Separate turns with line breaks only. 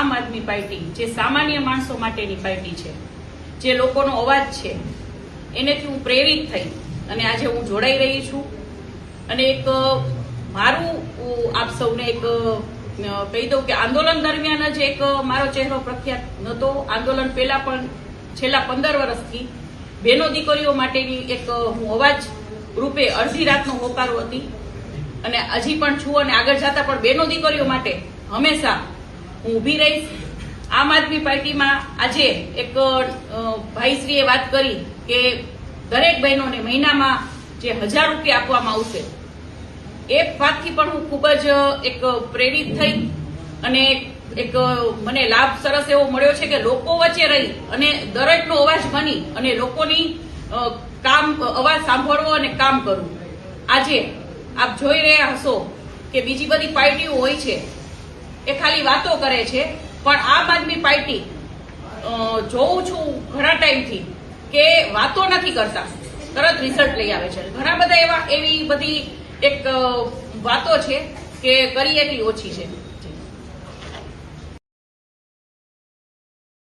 આમ આદમી પાર્ટી જે સામાન્ય માણસો માટેની પાર્ટી છે, જે લોકોનો અવાજ છે, એનેથી હું પ્રેરિત થઈ અને આજે હું જોડાઈ રહી છું. અને એક મારું આપ સૌને એક કહી દઉં કે આંદોલન દરમિયાન જ એક મારો ચહેરો પ્રખ્યાત નહોતો. આંદોલન પહેલા પણ છેલ્લા 15 વર્ષથી બહેનો દીકરીઓ માટેની એક હું અવાજ રૂપે અડધી રાતનો હોકારો હતી અને હજી પણ છું અને આગળ જતા પણ બહેનો દીકરીઓ માટે હંમેશા હું ઊભી રહીશ. આમ આદમી પાર્ટીમાં આજે એક ભાઈશ્રીએ વાત કરી કે દરેક બહેનોને મહિનામાં જે 1000 રૂપિયા આપવામાં આવશે, એ વાતથી પણ હું ખૂબ જ એક પ્રેરિત થઈ અને એક મને લાભ સરસ એવો મળ્યો છે કે લોકો વચ્ચે રહી અને દરેકનો અવાજ બની અને લોકોની અવાજ સાંભળવો અને કામ કરવું. આજે આપ જોઈ રહ્યા હશો કે બીજી બધી પાર્ટીઓ હોય છે એ ખાલી વાતો કરે છે, પણ આમ આદમી પાર્ટી જોઉં છું ઘણા ટાઈમથી કે વાતો નથી કરતા, તરત રિઝલ્ટ લઈ આવે છે. ઘણા બધા એવી બધી એક વાતો છે કે કરી એટલી ઓછી છે.